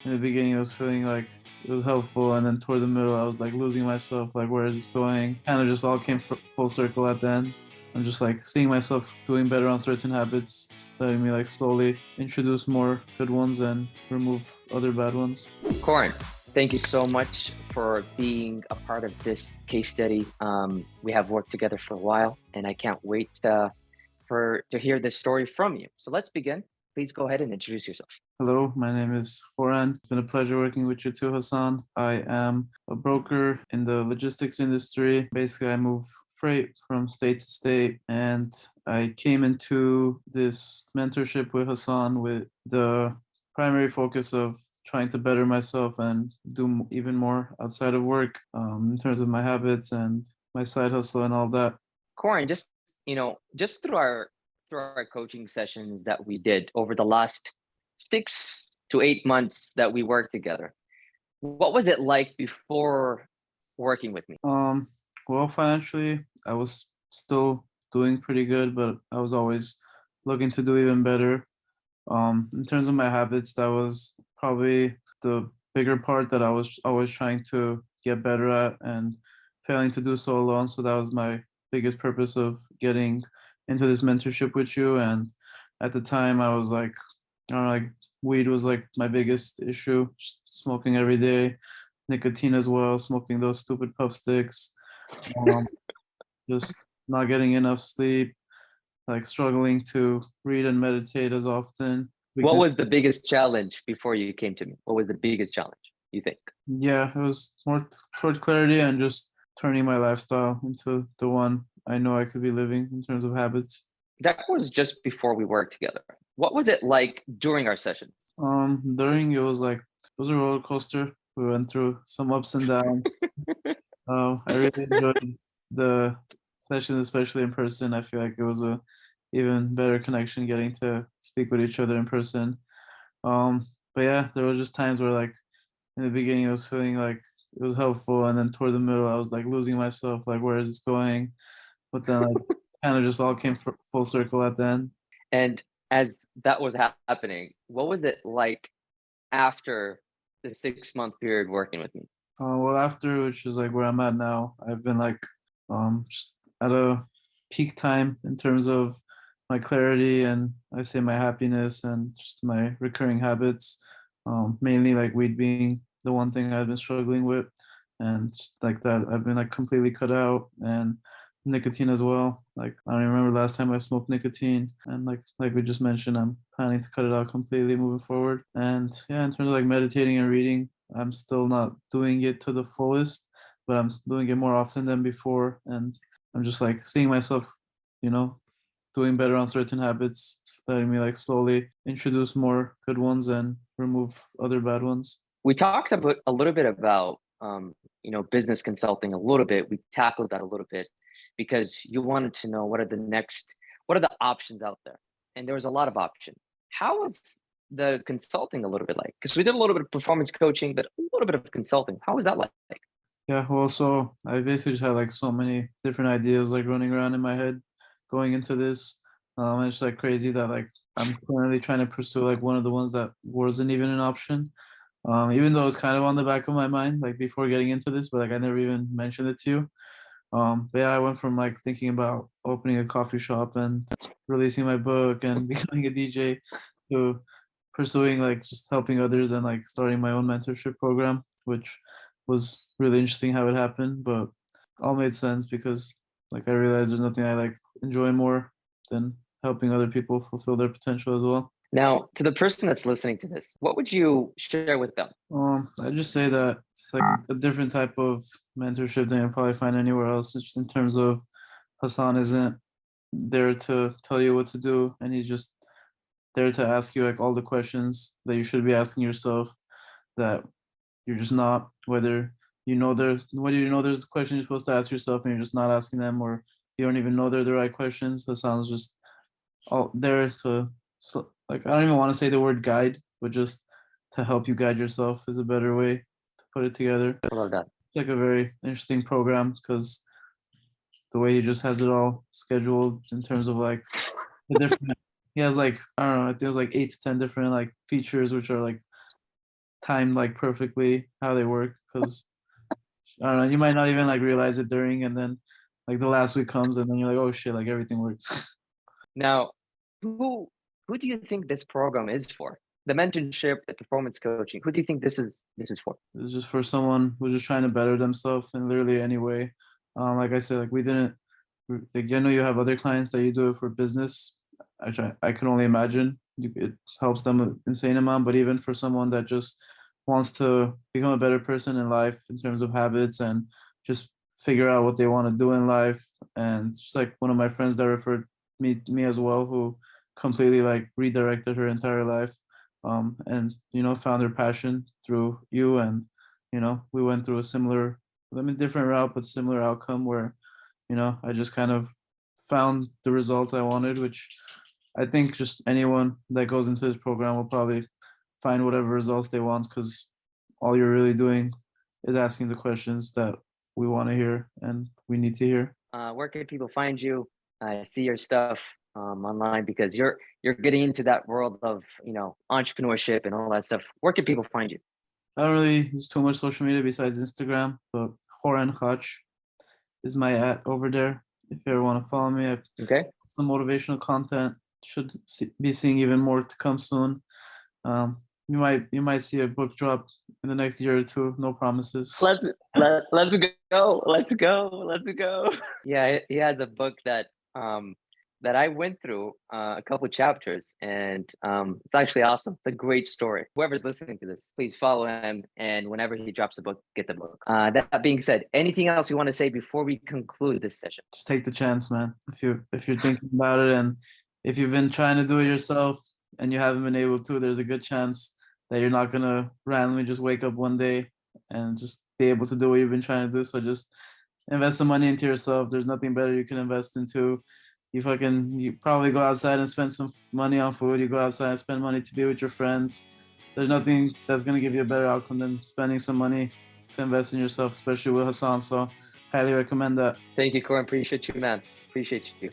In the beginning, I was feeling like it was helpful, and then toward the middle, I was like losing myself. Like, where is this going? Kind of just all came full circle at the end. I'm just like seeing myself doing better on certain habits, letting me like slowly introduce more good ones and remove other bad ones. Khoren, thank you so much for being a part of this case study. We have worked together for a while, and I can't wait to hear this story from you. So let's begin. Please go ahead and introduce yourself. Hello, my name is Khoren. It's been a pleasure working with you too, Hassan. I am a broker in the logistics industry. Basically, I move freight from state to state, and I came into this mentorship with Hassan with the primary focus of trying to better myself and do even more outside of work, in terms of my habits and my side hustle and all that. Khoren, just through our coaching sessions that we did over the last 6 to 8 months that we worked together, what was it like before working with me? Well, financially, I was still doing pretty good, but I was always looking to do even better. In terms of my habits, that was probably the bigger part that I was always trying to get better at and failing to do so alone. So that was my biggest purpose of getting into this mentorship with you. And at the time, I was like, I don't know, like weed was like my biggest issue, smoking every day, nicotine as well, smoking those stupid puff sticks, um, just not getting enough sleep, like struggling to read and meditate as often. What Because was the biggest challenge before you came to me? What was the biggest challenge, you think? yeah, it was more toward clarity and just turning my lifestyle into the one I know I could be living in terms of habits. That was just before we worked together. What was it like during our sessions? During it was like it was a roller coaster. We went through some ups and downs. I really enjoyed the session, especially in person. I feel like it was a even better connection getting to speak with each other in person. But yeah, there was just times where like in the beginning I was feeling like it was helpful, and then toward the middle I was like losing myself. Like, where is this going? But then like kind of just all came full circle at the end. And as that was happening, what was it like after the 6 month period working with me? Well, after, which is like where I'm at now, I've been like just at a peak time in terms of my clarity and I say my happiness and just my recurring habits. Mainly like weed being the one thing I've been struggling with, and just like that I've been like completely cut out, and nicotine as well. Like I don't remember last time I smoked nicotine, and like we just mentioned, I'm planning to cut it out completely moving forward. And yeah, in terms of like meditating and reading, I'm still not doing it to the fullest, but I'm doing it more often than before. And I'm just like seeing myself, you know, doing better on certain habits, letting me like slowly introduce more good ones and remove other bad ones. We talked about a little bit about business consulting a little bit. We tackled that a little bit because you wanted to know what are the options out there, and there was a lot of options. How was the consulting a little bit like? Because we did a little bit of performance coaching, but a little bit of consulting. How was that like? Yeah, well, so I basically just had like so many different ideas like running around in my head going into this. And it's like crazy that like I'm currently trying to pursue like one of the ones that wasn't even an option. Even though it's kind of on the back of my mind, like before getting into this, but like I never even mentioned it to you. But yeah, I went from like thinking about opening a coffee shop and releasing my book and becoming a DJ to pursuing like just helping others and like starting my own mentorship program, which was really interesting how it happened, but all made sense because like I realized there's nothing I like enjoy more than helping other people fulfill their potential as well. Now, to the person that's listening to this, what would you share with them? I just say that it's like a different type of mentorship than you'll probably find anywhere else. It's just in terms of Hassan isn't there to tell you what to do, and he's just there to ask you like all the questions that you should be asking yourself that you're just not, whether you know there's questions you're supposed to ask yourself and you're just not asking them, or you don't even know they're the right questions. Hassan's just all there to, so, like I don't even want to say the word guide, but just to help you guide yourself is a better way to put it together. I love that. It's like a very interesting program because the way he just has it all scheduled in terms of like the different he has like I don't know, I think it was like 8 to 10 different like features which are like timed like perfectly how they work, because I don't know, you might not even like realize it during, and then like the last week comes and then you're like, oh shit, like everything works. Now, who who do you think this program is for? The mentorship, the performance coaching. Who do you think this is for? It's just for someone who's just trying to better themselves in literally any way. Like I said, like we didn't. Like I know you have other clients that you do it for business. I can only imagine it helps them an insane amount. But even for someone that just wants to become a better person in life in terms of habits and just figure out what they want to do in life, and just like one of my friends that referred me as well, who completely like redirected her entire life, and found her passion through you, and we went through a similar, I mean, different route but similar outcome, where I just kind of found the results I wanted, which I think just anyone that goes into this program will probably find whatever results they want, because all you're really doing is asking the questions that we want to hear and we need to hear. Where can people find you? I see your stuff online because you're getting into that world of entrepreneurship and all that stuff. Where can people find you? I don't really use too much social media besides Instagram, but Khoren Khatch is my at over there. If you ever want to follow me, I have Okay. some motivational content. Should be seeing even more to come soon. You might see a book drop in the next year or two. No promises. Let's go. Let's go. Let's go. Yeah, he has a book that I went through a couple chapters, and it's actually awesome. It's a great story. Whoever's listening to this, please follow him, and whenever he drops a book, get the book. That being said, anything else you want to say before we conclude this session? Just take the chance, man. If you're thinking about it, and if you've been trying to do it yourself and you haven't been able to, there's a good chance that you're not gonna randomly just wake up one day and just be able to do what you've been trying to do. So just invest some money into yourself. There's nothing better you can invest into. You probably go outside and spend some money on food. You go outside and spend money to be with your friends. There's nothing that's gonna give you a better outcome than spending some money to invest in yourself, especially with Hassan. So highly recommend that. Thank you, Khoren. Appreciate you, man. Appreciate you.